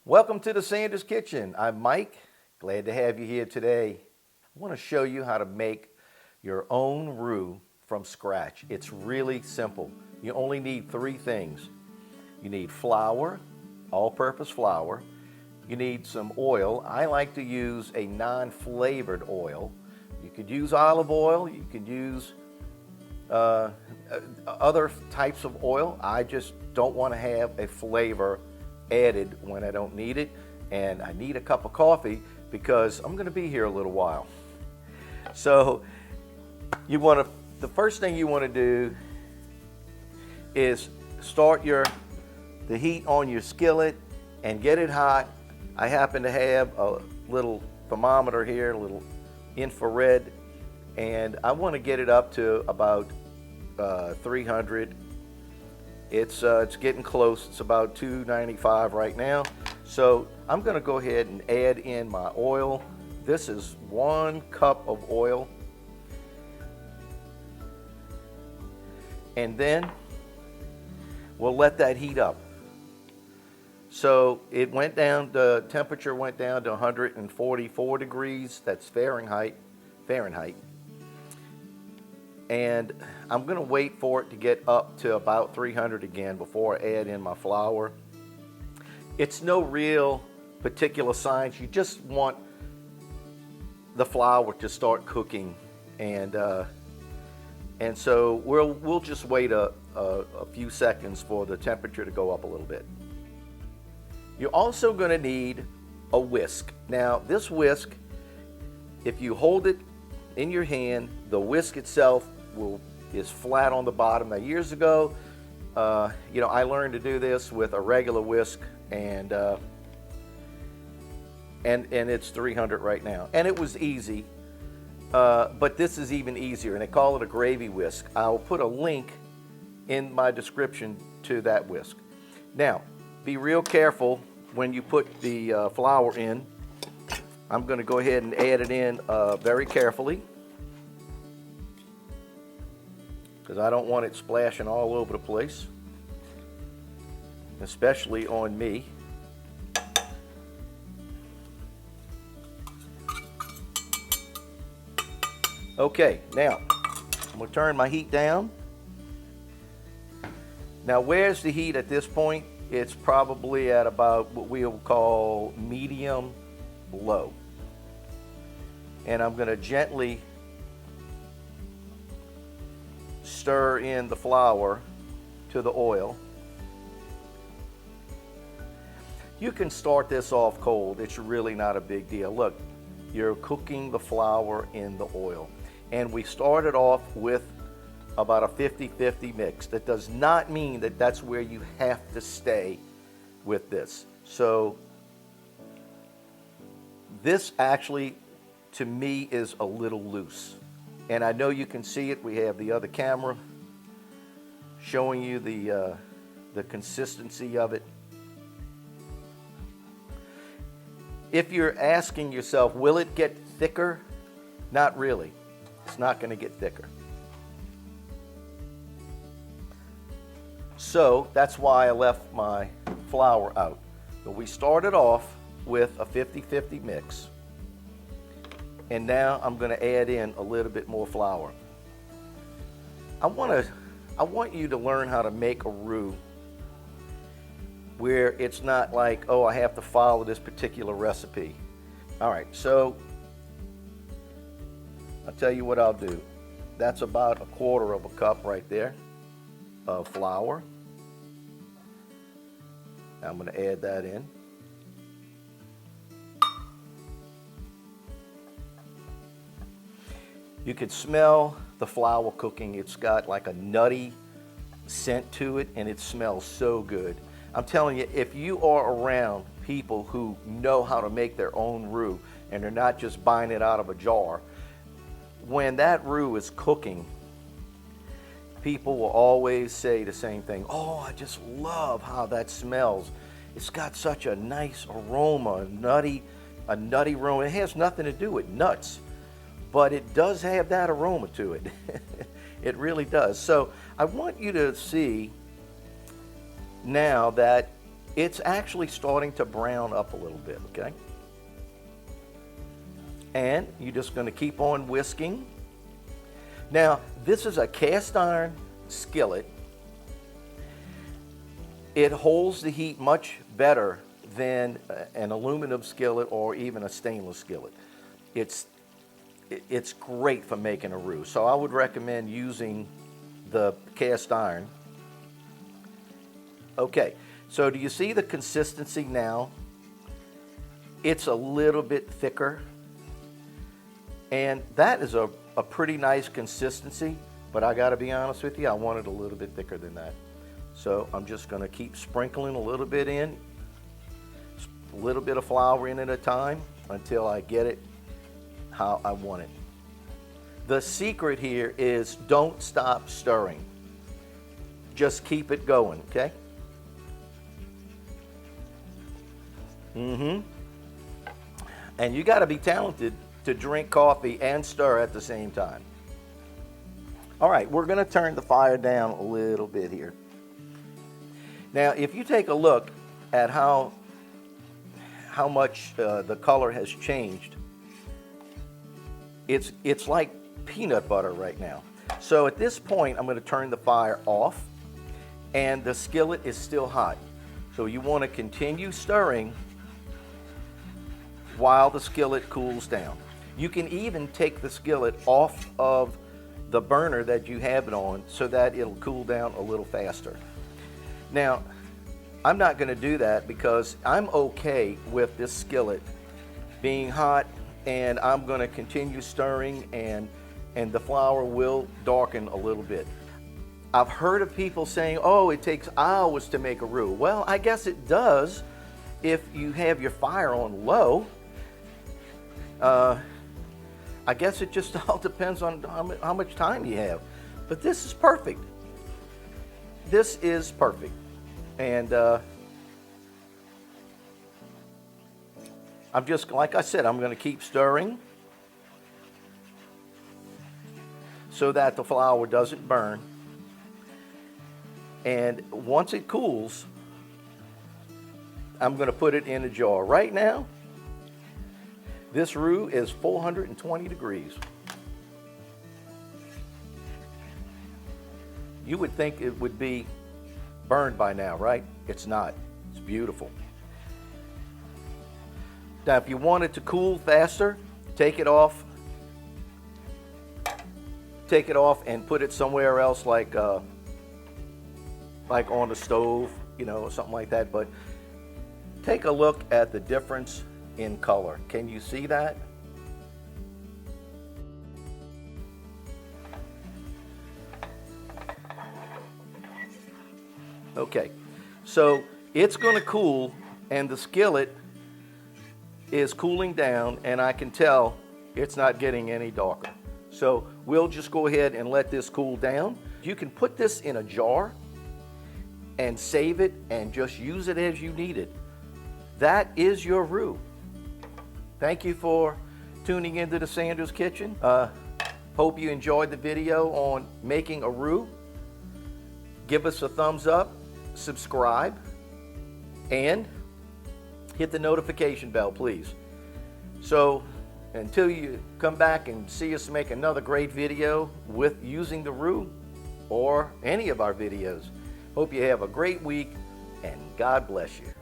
Welcome to the Sanders Kitchen. I'm Mike. Glad to have you here today. I want to show you how to make your own roux from scratch. It's really simple. You only need three things. You need flour, all-purpose flour. You need some oil. I like to use a non-flavored oil. You could use olive oil. You could use other types of oil. I just don't want to have a flavor added when I don't need it. And I need a cup of coffee because I'm going to be here a little while. So the first thing you want to do is start the heat on your skillet and get it hot. I happen to have a little thermometer here, a little infrared, and I want to get it up to about 300. It's getting close. It's about 295 right now. So I'm going to go ahead and add in my oil. This is 1 cup of oil. And then we'll let that heat up. So it went down, the temperature went down to 144 degrees. That's Fahrenheit. And I'm going to wait for it to get up to about 300 again before I add in my flour. It's no real particular science. You just want the flour to start cooking, and so we'll just wait a few seconds for the temperature to go up a little bit. You're also going to need a whisk. Now this whisk, if you hold it in your hand, the whisk itself is flat on the bottom. Now years ago, I learned to do this with a regular whisk, and it's 300 right now, and it was easy. But this is even easier, and they call it a gravy whisk. I'll put a link in my description to that whisk. Now, be real careful when you put the flour in. I'm going to go ahead and add it in very carefully, because I don't want it splashing all over the place, especially on me. Okay, now I'm going to turn my heat down. Now where's the heat at this point? It's probably at about what we'll call medium low. And I'm going to gently stir in the flour to the oil. You can start this off cold. It's really not a big deal. Look, you're cooking the flour in the oil. And we started off with about a 50-50 mix. That does not mean that that's where you have to stay with this. So this actually, to me, is a little loose. And I know you can see it. We have the other camera showing you the consistency of it. If you're asking yourself, will it get thicker? Not really. It's not going to get thicker. So that's why I left my flour out. But we started off with a 50-50 mix. And now I'm going to add in a little bit more flour. I want you to learn how to make a roux where it's not like, oh, I have to follow this particular recipe. All right, so I'll tell you what I'll do. That's about 1/4 cup right there of flour. Now I'm going to add that in. You can smell the flour cooking. It's got like a nutty scent to it, and it smells so good. I'm telling you, if you are around people who know how to make their own roux and they're not just buying it out of a jar, when that roux is cooking, people will always say the same thing. Oh, I just love how that smells. It's got such a nice aroma, a nutty aroma. It has nothing to do with nuts, but it does have that aroma to it. It really does. So I want you to see now that it's actually starting to brown up a little bit, okay? And you're just going to keep on whisking. Now, this is a cast iron skillet. It holds the heat much better than an aluminum skillet or even a stainless skillet. It's great for making a roux. So I would recommend using the cast iron. Okay, so do you see the consistency now? It's a little bit thicker. And that is a pretty nice consistency, but I gotta be honest with you, I want it a little bit thicker than that. So I'm just gonna keep sprinkling a little bit in, a little bit of flour in at a time until I get it how I want it. The secret here is don't stop stirring. Just keep it going, okay? And you gotta be talented to drink coffee and stir at the same time. All right, we're gonna turn the fire down a little bit here. Now, if you take a look at how much the color has changed, it's like peanut butter right now. So at this point, I'm gonna turn the fire off, and the skillet is still hot. So you wanna continue stirring while the skillet cools down. You can even take the skillet off of the burner that you have it on so that it'll cool down a little faster. Now, I'm not going to do that because I'm okay with this skillet being hot, and I'm going to continue stirring, and the flour will darken a little bit. I've heard of people saying, oh, it takes hours to make a roux. Well, I guess it does if you have your fire on low. I guess it just all depends on how much time you have. But this is perfect. This is perfect. And I'm just, like I said, I'm going to keep stirring so that the flour doesn't burn. And once it cools, I'm going to put it in a jar. Right now, this roux is 420 degrees. You would think it would be burned by now, right? It's not. It's beautiful. Now, if you want it to cool faster, take it off. Take it off and put it somewhere else, like on the stove, you know, or something like that. But take a look at the difference in color. Can you see that? Okay, so it's going to cool, and the skillet is cooling down, and I can tell it's not getting any darker. So we'll just go ahead and let this cool down. You can put this in a jar and save it and just use it as you need it. That is your roux. Thank you for tuning into the Sanders Kitchen. Hope you enjoyed the video on making a roux. Give us a thumbs up, subscribe, and hit the notification bell, please. So until you come back and see us make another great video with using the roux or any of our videos, hope you have a great week, and God bless you.